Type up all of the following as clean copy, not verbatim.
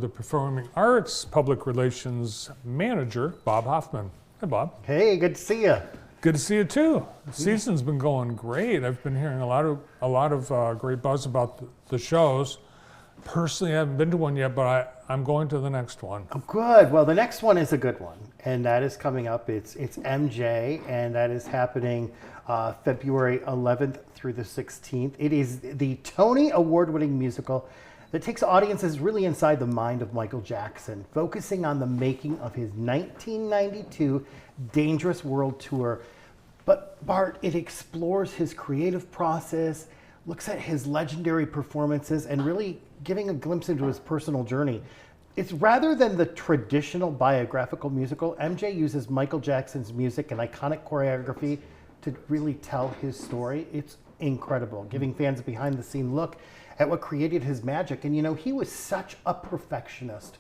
The Performing Arts Public Relations Manager, Bob Hoffman. Hi, Bob. Hey, good to see you. Good to see you too. The season's been going great. I've been hearing a lot of great buzz about the shows. Personally, I haven't been to one yet, but I'm going to the next one. Oh, good. Well, the next one is a good one, and that is coming up. It's MJ, and that is happening February 11th through the 16th. It is the Tony Award-winning musical that takes audiences really inside the mind of Michael Jackson, focusing on the making of his 1992 Dangerous World Tour. But Bart, it explores his creative process, looks at his legendary performances, and really giving a glimpse into his personal journey. It's rather than the traditional biographical musical, MJ uses Michael Jackson's music and iconic choreography to really tell his story. It's incredible, giving fans a behind-the-scene look at what created his magic. And you know, he was such a perfectionist.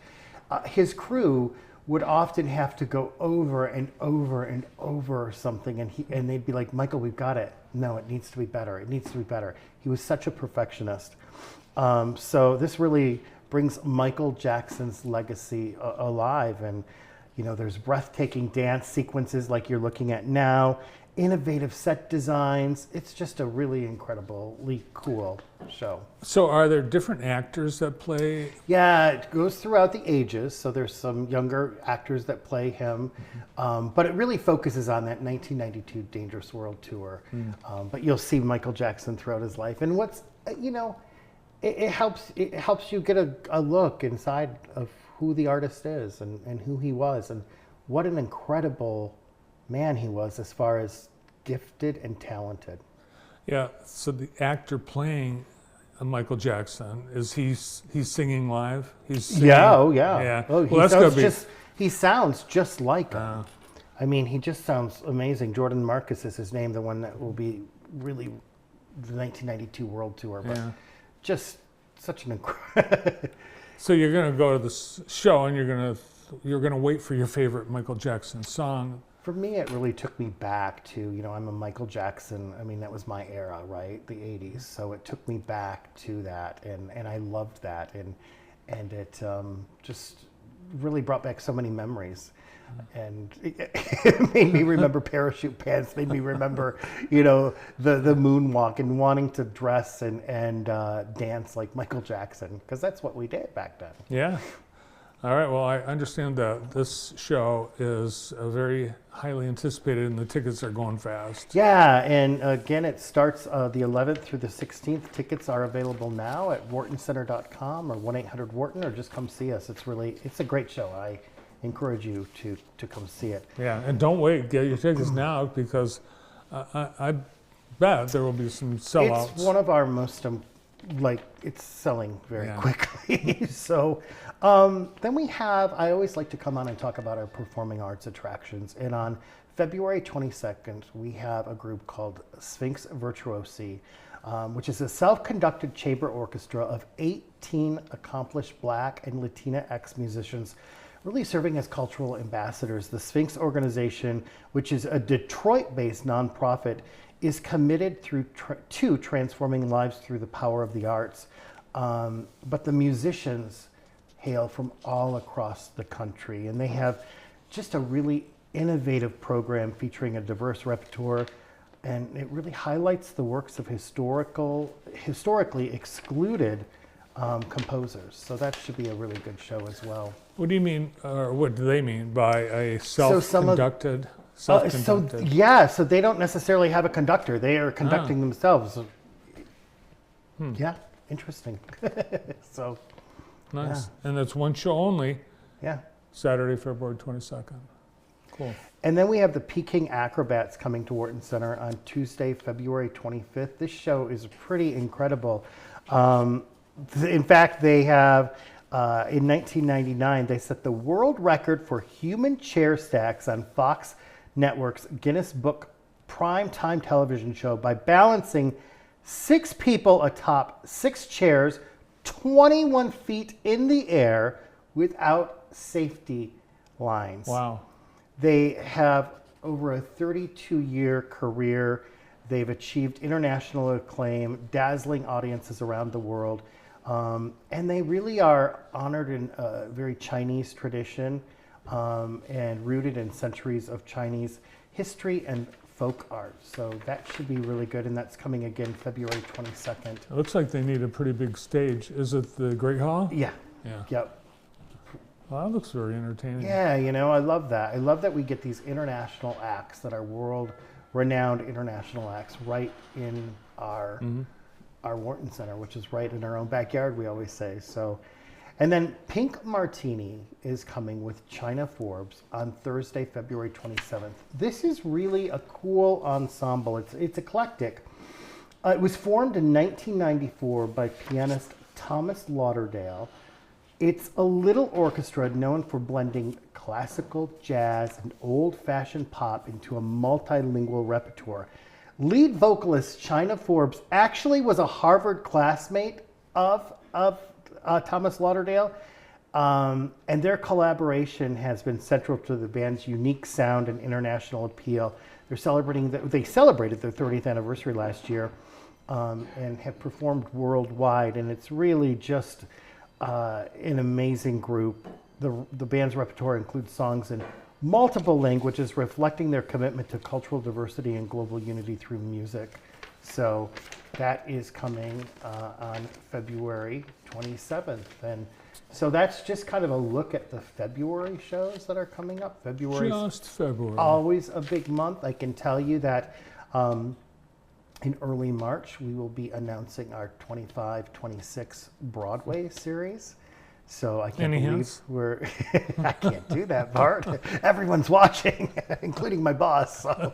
His crew would often have to go over and over and over something, and they'd be like, Michael, we've got it. No, it needs to be better. It needs to be better. He was such a perfectionist. So this really brings Michael Jackson's legacy alive. And you know, there's breathtaking dance sequences like you're looking at now, innovative set designs. It's just a really incredibly cool show. So are there different actors that play? Yeah, it goes throughout the ages. So there's some younger actors that play him, but it really focuses on that 1992 Dangerous World Tour. But you'll see Michael Jackson throughout his life. And what's, you know, it helps you get a look inside of who the artist is and who he was and what an incredible man he was as far as gifted and talented. Yeah, so the actor playing Michael Jackson, he's singing live? He's singing, yeah, oh yeah. Yeah. Oh, he sounds just like him. I mean, he just sounds amazing. Jordan Marcus is his name, the one that will be really the 1992 World Tour. But just such an incredible... So you're going to go to the show and you're going to wait for your favorite Michael Jackson song. For me, it really took me back to, you know, I'm a Michael Jackson. I mean, that was my era, right? The 80s. So it took me back to that, and I loved that, and it just really brought back so many memories. And it made me remember parachute pants, made me remember, you know, the moonwalk and wanting to dress and dance like Michael Jackson, because that's what we did back then. Yeah. All right, well, I understand that this show is very highly anticipated and the tickets are going fast. Yeah, and again, it starts the 11th through the 16th. Tickets are available now at whartoncenter.com or 1-800-WHARTON, or just come see us. It's a great show. I encourage you to come see it. Yeah, and don't wait. Get your tickets now, because I bet there will be some sellouts. It's one of our most, it's selling very quickly. So then we have, I always like to come on and talk about our performing arts attractions. And on February 22nd, we have a group called Sphinx Virtuosi, which is a self-conducted chamber orchestra of 18 accomplished Black and Latinx musicians, really serving as cultural ambassadors. The Sphinx organization, which is a Detroit-based nonprofit, is committed to transforming lives through the power of the arts. But the musicians hail from all across the country, and they have just a really innovative program featuring a diverse repertoire, and it really highlights the works of historically excluded composers. So that should be a really good show as well. What do you mean, or what do they mean by a self-conducted? So they don't necessarily have a conductor. They are conducting themselves. Yeah, interesting. So nice. Yeah. And it's one show only. Yeah. Saturday, February 22nd. Cool. And then we have the Peking Acrobats coming to Wharton Center on Tuesday, February 25th. This show is pretty incredible. In fact, they have, in 1999, they set the world record for human chair stacks on Fox Network's Guinness Book prime time television show by balancing 6 people atop 6 chairs 21 feet in the air without safety lines. Wow. They have over a 32-year career. They've achieved international acclaim, dazzling audiences around the world. And they really are honored in a very Chinese tradition and rooted in centuries of Chinese history and folk art. So that should be really good, and that's coming again February 22nd. It looks like they need a pretty big stage. Is it the Great Hall? Yeah. Yeah. Yep. Well, that looks very entertaining. Yeah, you know, I love that. I love that we get these international acts that are world-renowned international acts right in our Wharton Center, which is right in our own backyard, we always say. So, and then Pink Martini is coming with China Forbes on Thursday, February 27th. This is really a cool ensemble. It's eclectic. It was formed in 1994 by pianist Thomas Lauderdale. It's a little orchestra known for blending classical, jazz, and old-fashioned pop into a multilingual repertoire. Lead vocalist China Forbes actually was a Harvard classmate of Thomas Lauderdale, and their collaboration has been central to the band's unique sound and international appeal. They celebrated their 30th anniversary last year, and have performed worldwide, and it's really just an amazing group. The band's repertoire includes songs in multiple languages, reflecting their commitment to cultural diversity and global unity through music. So that is coming on February 27th. And so that's just kind of a look at the February shows that are coming up. February Just February. always a big month. I can tell you that in early March, we will be announcing our 25-26 Broadway series. So I can't believe hints? I can't do that part. Everyone's watching, including my boss. So,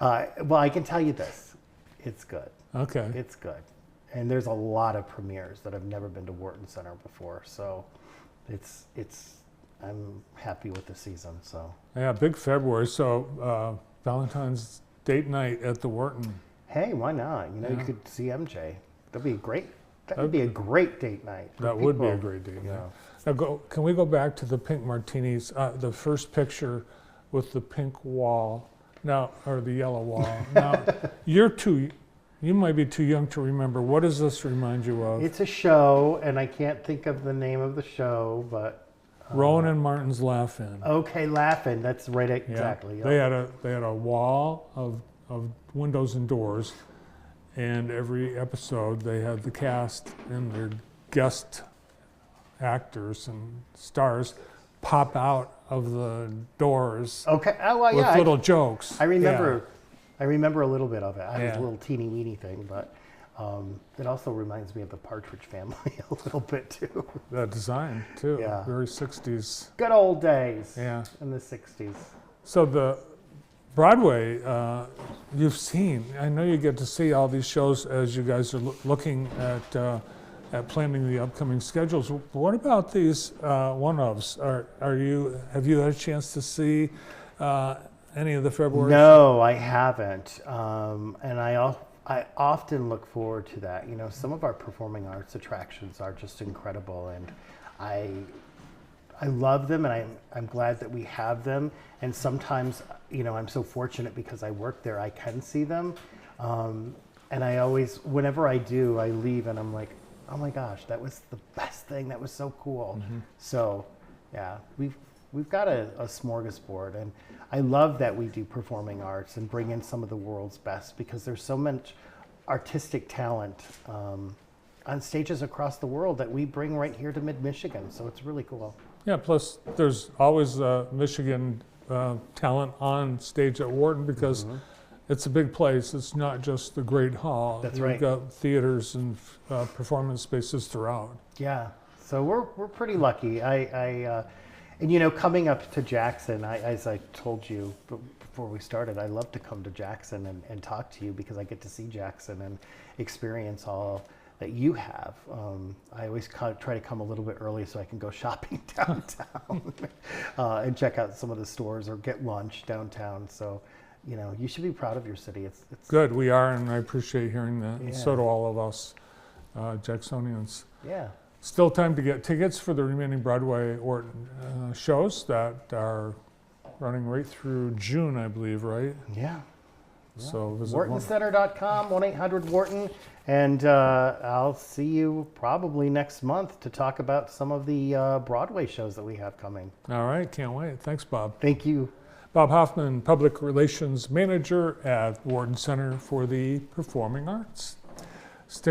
well, I can tell you this. It's good. Okay. It's good. And there's a lot of premieres that have never been to Wharton Center before. So I'm happy with the season. So Yeah, big February. So Valentine's date night at the Wharton. hey, why not? You know, Yeah. you could see MJ. That would be a great date night. for That would be a people. great date Yeah. night. Now, can we go back to the pink martinis? The first picture with the pink wall, now, or the yellow wall. Now, you might be too young to remember. What does this remind you of? It's a show, and I can't think of the name of the show, but Rowan and Martin's Laugh-In. okay, Laughing. That's right, Yeah. exactly. They had a wall of windows and doors, and every episode they had the cast and their guest actors and stars pop out of the doors Okay. Oh, well, with yeah. little jokes. I remember. I remember a little bit of it. I was Yeah. a little teeny weeny thing, but it also reminds me of the Partridge Family a little bit too. That design too, Yeah. very 60s. Good old days. Yeah. In the 60s. So the Broadway, you've seen. I know you get to see all these shows as you guys are looking at planning the upcoming schedules. What about these one-offs? Have you had a chance to see any of the February? No, I haven't. And I often look forward to that. You know, some of our performing arts attractions are just incredible, and I love them, and I'm glad that we have them. And sometimes, you know, I'm so fortunate because I work there, I can see them. And I always, whenever I do, I leave and I'm like, oh my gosh, that was the best thing. That was so cool. Mm-hmm. So, yeah, we've got a smorgasbord, and I love that we do performing arts and bring in some of the world's best, because there's so much artistic talent on stages across the world that we bring right here to Mid-Michigan. So it's really cool. Yeah, plus there's always Michigan talent on stage at Wharton, because it's a big place. It's not just the Great Hall. That's We've right. got theaters and performance spaces throughout. Yeah, so we're pretty lucky. And you know, coming up to Jackson, as I told you before we started, I love to come to Jackson and talk to you, because I get to see Jackson and experience all that you have. I always try to come a little bit early so I can go shopping downtown and check out some of the stores or get lunch downtown. So, you know, you should be proud of your city. It's Good, we are, and I appreciate hearing that. Yeah. So do all of us Jacksonians. Yeah. Still time to get tickets for the remaining Broadway Wharton shows that are running right through June, I believe, right? Yeah. So visit WhartonCenter.com, 1-800-Wharton. And I'll see you probably next month to talk about some of the Broadway shows that we have coming. All right, can't wait. Thanks, Bob. Thank you. Bob Hoffman, Public Relations Manager at Wharton Center for the Performing Arts. Stick